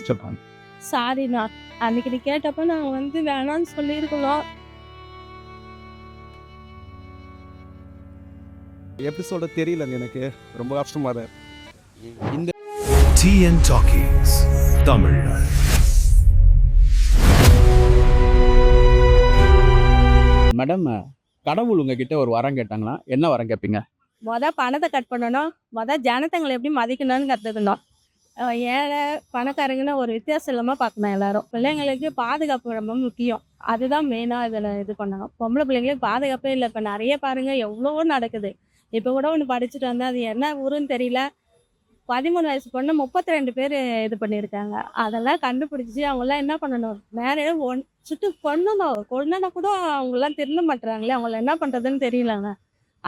சொல்லுவாங்க. சாரிண்ணா, அன்னைக்கு நீ கேட்டப்ப நான் வந்து வேணான்னு சொல்லியிருக்கணும். எப்படி சொல்ற தெரியலங்க, எனக்கு ரொம்ப கஷ்டமா இருக்கு. இந்த TN Talkies தமிழ். மேடம், கடவுள் உங்ககிட்ட ஒரு வரம் கேட்டாங்கன்னா என்ன வரம் கேட்பீங்க? பணத்தை கட் பண்ணணும், ஜனத்தங்களை எப்படி மதிக்கணும்னு கற்றுக்கணும். ஏழை பணக்காரங்கன்னு ஒரு வித்தியாசம் இல்லாமல் பார்க்கணும். எல்லாரும் பிள்ளைங்களுக்கு பாதுகாப்பு ரொம்ப முக்கியம். அதுதான் மெயினாக இதில் இது பண்ணாங்க. பொம்பளை பிள்ளைங்களுக்கு பாதுகாப்பே இல்லை. இப்போ நிறைய பாருங்கள் எவ்வளவோ நடக்குது. இப்போ கூட ஒன்று படிச்சுட்டு வந்தேன், அது என்ன ஊருன்னு தெரியல. 13 வயசு பொண்ணு 32 பேர் இது பண்ணியிருக்காங்க. அதெல்லாம் கண்டுபிடிச்சி அவங்களாம் என்ன பண்ணணும், நேரம் சுட்டு கொன்னணும். கொன்னா கூட அவங்களாம் திருந்த மாட்டுறாங்களே, அவங்கள என்ன பண்ணுறதுன்னு தெரியலங்க.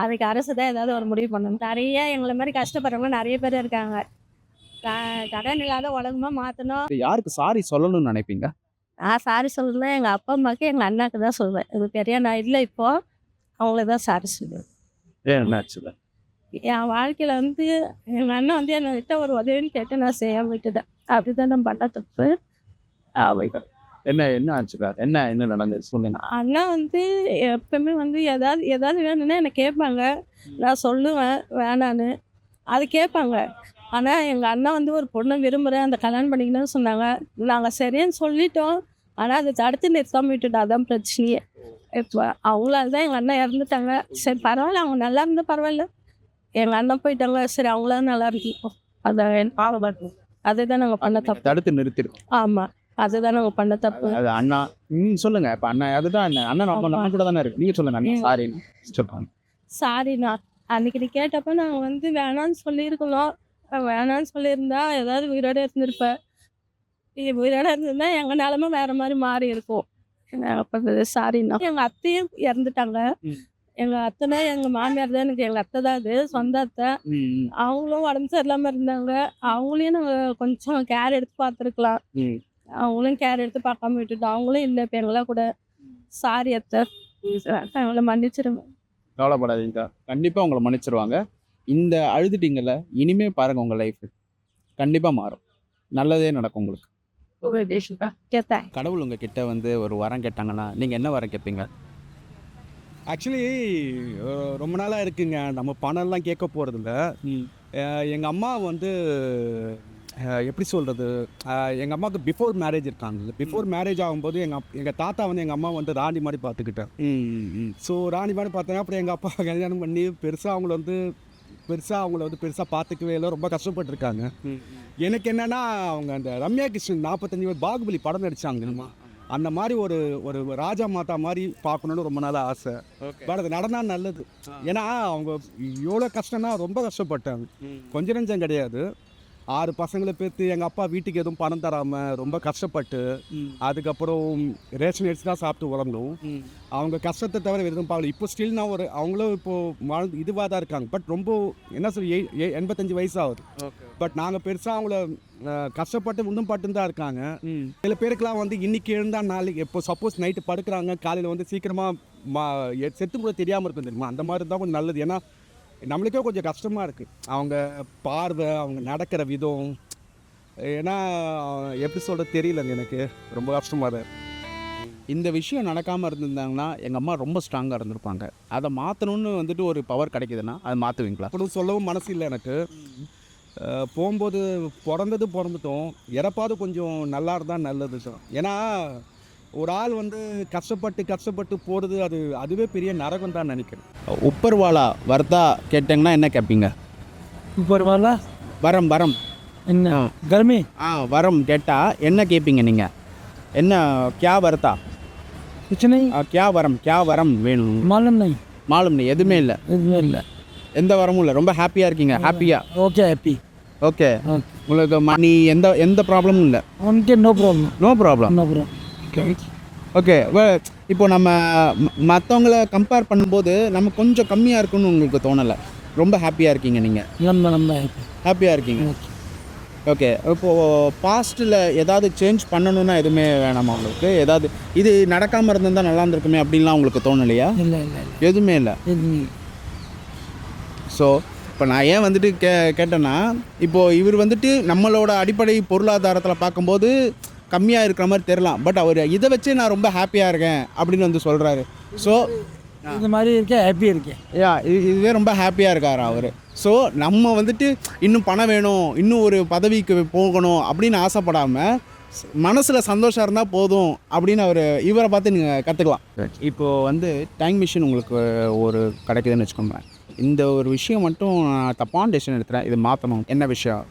அதுக்கு அரசு தான் ஏதாவது ஒரு முடிவு பண்ணணும். நிறைய எங்களை மாதிரி கஷ்டப்படுறவங்க நிறைய பேர் இருக்காங்க. கடன் இல்லாத உலகமாக மாற்றணும். யாருக்கு சாரி சொல்லணும்னு நினைப்பீங்க? நான் சாரி சொல்லுவேன், எங்கள் அப்பா அம்மாவுக்கு எங்கள் அண்ணாக்கு தான் சொல்லுவேன். இது பெரிய நான் இல்லை, இப்போ அவங்களுக்கு தான் சாரி சொல்லுவேன். ஏன் என்னாச்சு? என் வாழ்க்கையில் வந்து எங்கள் அண்ணன் வந்து என்கிட்ட ஒரு உதவின்னு கேட்டு நான் செய்யாமல் விட்டுட்டேன். அப்படிதான் நான் பண்ண தப்பு. என்ன என்ன ஆச்சு? என்ன என்ன நடந்தது சொல்லுங்க. அண்ணா வந்து எப்பவுமே வந்து ஏதாவது வேணும்னா என்னை கேட்பாங்க. நான் சொல்லுவேன் வேணான்னு, அது கேட்பாங்க. ஆனால் எங்கள் அண்ணா வந்து ஒரு பொண்ணை விரும்புகிறேன், அந்த கல்யாணம் பண்ணிக்கணும்னு சொன்னாங்க. நாங்கள் சரின்னு சொல்லிட்டோம், ஆனால் அதை தடுத்து நிறுத்தாமல் விட்டுட்டோம். அதான் பிரச்சனையே. இப்போ அவங்களால தான் எங்கள் அண்ணன் இறந்துட்டாங்க. சரி பரவாயில்ல, அவங்க நல்லா இருந்தால் பரவாயில்ல. எங்கள் அண்ணன் போயிட்டாங்க, சரி அவங்களாம் நல்லா இருந்துக்கும். அதான் பாவம். அதுதான் நாங்கள் பண்ண தப்பு. தடுத்து நிறுத்திடும். ஆமாம், அதுதான் நாங்கள் பண்ண தப்பு. அது அண்ணா சொல்லுங்க. இப்போ அண்ணா அதுதான் அண்ணன் நம்ம கூட தானே இருக்கு. நீங்கள் சொல்லுங்க. அண்ணா சாரின்னு சொல்லுவாங்க. சாரிண்ணா, அன்னைக்கு நீ கேட்டப்ப நாங்கள் வந்து வேணான்னு சொல்லியிருக்கணும். வேணான்னு சொல்லியிருந்தா ஏதாவது உயிரோட இருந்திருப்பேன். உயிரோட இருந்திருந்தா எங்கள் நிலமை வேற மாதிரி மாறி இருக்கும். சாரிண்ணா. எங்கள் அத்தையும் இறந்துட்டாங்க. எங்கள் அத்தைனா எங்கள் மாமியார் தான், எனக்கு எங்கள் அத்தை தான், அது சொந்த அத்தை. அவங்களும் உடம்பு சரியில்லாமல் இருந்தாங்க. அவங்களையும் நாங்கள் கொஞ்சம் கேர் எடுத்து பார்த்துருக்கலாம். அவங்களும் கேர் எடுத்து பார்க்காம விட்டுட்டோம். அவங்களும் இல்லை இப்போ எங்களாம் கூட. சாரி அத்தை, அவங்கள மன்னிச்சிருங்க. கவலைப்படாதீங்க, கண்டிப்பாக உங்களை மன்னிச்சிருவாங்க. இந்த அழுதுட்டீங்கல்ல, இனிமே பாருங்க உங்கள் லைஃப் கண்டிப்பாக மாறும். நல்லதே நடக்கும் உங்களுக்கு. கடவுள் உங்ககிட்ட வந்து ஒரு வரம் கேட்டாங்கன்னா நீங்கள் என்ன வரம் கேட்பீங்க? ஆக்சுவலி ரொம்ப நாளாக இருக்குங்க, நம்ம பணம்லாம் கேட்க போகிறதில்ல. எங்கள் அம்மா வந்து எப்படி சொல்கிறது, எங்கள் அம்மாவுக்கு பிஃபோர் மேரேஜ் இருக்காங்க. பிஃபோர் மேரேஜ் ஆகும்போது எங்கள் தாத்தா வந்து எங்கள் அம்மா வந்து ராணி மாதிரி பார்த்துக்கிட்டேன். ஸோ ராணி மாதிரி பார்த்தேன். அப்புறம் எங்கள் அப்பா கல்யாணம் பண்ணி பெருசாக அவங்கள வந்து பெருசாக பார்த்துக்கவே இல்லை, ரொம்ப கஷ்டப்பட்டுருக்காங்க. எனக்கு என்னென்னா, அவங்க அந்த ரம்யா கிருஷ்ணன் 45 பாகுபலி படம் நடித்தாங்க, அந்த மாதிரி ஒரு ராஜா மாதா மாதிரி பார்க்கணுன்னு ரொம்ப நாள் ஆசை. பட் அது நடனா நல்லது. ஏன்னா அவங்க எவ்வளோ கஷ்டம்னா ரொம்ப கஷ்டப்பட்டாங்க, கொஞ்சம் நஞ்சம் கிடையாது. 6 பசங்களை பேர்த்து எங்கள் அப்பா வீட்டுக்கு எதுவும் பணம் தராமல் ரொம்ப கஷ்டப்பட்டு, அதுக்கப்புறம் ரேஷன் அரிசி தான் சாப்பிட்டு உறங்கணும். அவங்க கஷ்டத்தை தவிர வேறு எதுவும் பார்க்கல. இப்போ ஸ்டில் நான் அவங்களும் இப்போது இதுவாக தான் இருக்காங்க. பட் ரொம்ப என்ன சொல்லி 85 வயசு ஆகுது. பட் நாங்கள் பெருசாக அவங்கள கஷ்டப்பட்டு இன்னும் பட்டு தான் இருக்காங்க. சில பேருக்கெலாம் வந்து இன்றைக்கி எழுந்தால் நாளைக்கு, எப்போ சப்போஸ் நைட்டு படுக்கிறாங்க, காலையில் வந்து சீக்கிரமாக செத்து கூட தெரியாமல் இருக்கும் தெரியுமா, அந்த மாதிரி தான் கொஞ்சம் நல்லது. ஏன்னா நம்மளுக்கே கொஞ்சம் கஷ்டமாக இருக்குது அவங்க பார்வை, அவங்க நடக்கிற விதம். ஏன்னா எப்படி சொல்கிறது தெரியலங்க, எனக்கு ரொம்ப கஷ்டமாக தான். இந்த விஷயம் நடக்காமல் இருந்திருந்தாங்கன்னா எங்கள் அம்மா ரொம்ப ஸ்ட்ராங்காக இருந்திருப்பாங்க. அதை மாற்றணுன்னு வந்துட்டு ஒரு பவர் கிடைக்குதுன்னா அதை மாற்றுவீங்களா? அப்படி சொல்லவும் மனசு இல்லை எனக்கு. போகும்போது பிறந்துட்டோம், இறப்பாவது கொஞ்சம் நல்லா இருந்தால் நல்லது தான். ஏன்னா ஒரு ஆள் வந்து கஷ்டப்பட்டு போகிறது அதுவே பெரிய நரகம் தான் நினைக்கிறேன். உப்பர்வாலா வர்த்தா கேட்டிங்கன்னா என்ன கேட்பீங்க? உப்பர்வாலா வரம் என்ன கர்மி வரம் கேட்டால் என்ன கேட்பீங்க நீங்கள்? என்ன கியா வர்த்தா கிச்சனை கியா வரம் வேணும்? மாலும் நீ எதுவுமே இல்லை, எந்த வரமும் இல்லை. ரொம்ப ஹாப்பியாக இருக்கீங்க? ஹாப்பி. ஓகே. உங்களுக்கு நீ எந்த ப்ராப்ளமும் இல்லை? No problem. ஓகே. இப்போ நம்ம மற்றவங்கள கம்பேர் பண்ணும்போது நம்ம கொஞ்சம் கம்மியாக இருக்குன்னு உங்களுக்கு தோணலை? ரொம்ப ஹாப்பியாக இருக்கீங்க நீங்கள்? ஹாப்பியாக இருக்கீங்க. ஓகே. இப்போது பாஸ்ட்டில் ஏதாவது சேஞ்ச் பண்ணணுன்னா எதுவுமே வேணாமா உங்களுக்கு? ஏதாவது இது நடக்காமல் இருந்திருந்தால் நல்லா இருந்திருக்குமே அப்படின்லாம் உங்களுக்கு தோணலையா? இல்லை எதுவுமே இல்லை. இல்லை. ஸோ இப்போ நான் ஏன் வந்துட்டு கேட்டேன்னா, இப்போது இவர் வந்துட்டு நம்மளோட அடிப்படை பொருளாதாரத்தில் பார்க்கும்போது கம்மியாக இருக்கிற மாதிரி தெரியலாம். பட் அவர் இதை வச்சு நான் ரொம்ப ஹாப்பியாக இருக்கேன் அப்படின்னு வந்து சொல்கிறாரு. ஸோ இந்த மாதிரி இருக்கேன், ஹாப்பியாக இருக்கேன். இதுவே ரொம்ப ஹாப்பியாக இருக்கார் அவர். ஸோ நம்ம வந்துட்டு இன்னும் பணம் வேணும், இன்னும் ஒரு பதவிக்கு போகணும் அப்படின்னு ஆசைப்படாமல் மனசில் சந்தோஷம் இருந்தால் போதும் அப்படின்னு இவரை பார்த்து நீங்கள் கற்றுக்கலாம். இப்போது வந்து டைம் மிஷின் உங்களுக்கு ஒரு கிடைக்குதுன்னு வச்சுக்கோங்க. இந்த ஒரு விஷயம் மட்டும் நான் தப்பான டெசிஷன் எடுத்துகிறேன், இது மாற்றணும், என்ன விஷயம்?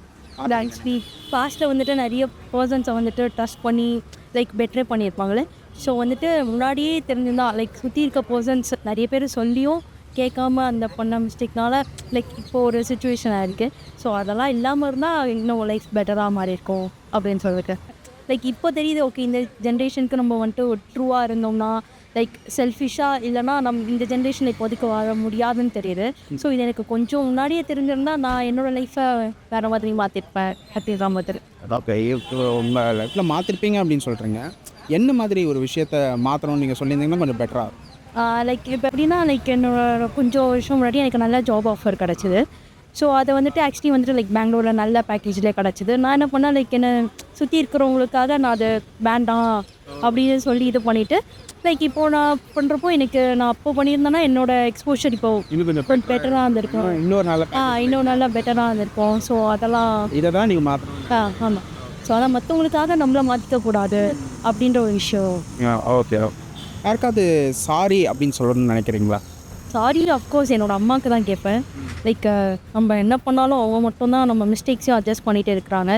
ஆக்சுவலி பாஸ்ட்டில் வந்துட்டு நிறைய பர்சன்ஸை வந்துட்டு ட்ரஸ்ட் பண்ணி லைக் பெட்ரே பண்ணியிருப்பாங்களே. ஸோ வந்துட்டு முன்னாடியே தெரிஞ்சிருந்தா லைக் சுற்றி இருக்க பர்சன்ஸ் நிறைய பேர் சொல்லியும் கேட்காம அந்த பண்ண மிஸ்டேக்னால லைக் இப்போது ஒரு சுச்சுவேஷனாக இருக்குது. ஸோ அதெல்லாம் இல்லாமல் இருந்தால் இன்னும் லைஃப் பெட்டராக மாறி இருக்கும் அப்படின்னு சொல்லிட்டு லைக் இப்போ தெரியுது. ஓகே, இந்த ஜென்ரேஷனுக்கு நம்ம வந்துட்டு ட்ரூவாக இருந்தோம்னா லைக் செல்ஃபிஷாக இல்லைனா இந்த ஜென்ரேஷனில் இப்போதைக்கு வாழ முடியாதுன்னு தெரியுது. ஸோ இது எனக்கு கொஞ்சம் முன்னாடியே தெரிஞ்சிருந்தால் நான் என்னோடய லைஃப்பை வேறு மாதிரி மாற்றிருப்பேன் அப்படின்ற மாதிரி. ஓகே, இப்போ உங்கள் லைஃப்பில் மாற்றிருப்பீங்க அப்படின்னு சொல்கிறீங்க. என்ன மாதிரி ஒரு விஷயத்த மாற்றணும்னு நீங்கள் சொல்லியிருந்தீங்கன்னா கொஞ்சம் பெட்டராக இருக்கும். லைக் இப்போ எப்படின்னா லைக் என்னோட கொஞ்சம் வருஷம் முன்னாடி எனக்கு நல்ல ஜாப் ஆஃபர் கிடச்சிது. ஸோ அதை வந்துட்டு ஆக்சுவலி வந்துட்டு லைக் பெங்களூரில் நல்ல பேக்கேஜ்லேயே கிடச்சிது. நான் என்ன பண்ணேன், லைக் என்னை சுற்றி இருக்கிறவங்களுக்காக நான் அது வேண்டாம் அப்படின்னு சொல்லி இது பண்ணிவிட்டு லைக் இப்போது நான் பண்ணுறப்போ எனக்கு நான் அப்போ பண்ணியிருந்தேன்னா என்னோடய எக்ஸ்போஷர் இப்போது கொஞ்சம் பெட்டராக இருந்திருக்கும், இன்னும் நல்லா பெட்டராக இருந்திருக்கும். ஸோ அதெல்லாம் இதை தான் நீங்கள் மாற்றணும். ஆமாம். ஸோ அதான் மற்றவங்களுக்காக நம்மளை மாற்றிக்கக்கூடாது அப்படின்ற ஒரு விஷயம். ஓகே, யாருக்காவது சாரி அப்படின்னு சொல்லணும்னு நினைக்கிறீங்களா? சாரி அஃப்கோர்ஸ் என்னோடய அம்மாவுக்கு தான் கேட்பேன். லைக் நம்ம என்ன பண்ணாலும் அவங்க மட்டும்தான் நம்ம மிஸ்டேக்ஸையும் அட்ஜஸ்ட் பண்ணிகிட்டு இருக்கிறாங்க.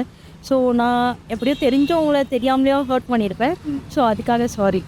ஸோ நான் எப்படியோ தெரிஞ்சவங்கள தெரியாமலேயோ ஹர்ட் பண்ணியிருப்பேன். ஸோ அதுக்காக சாரி.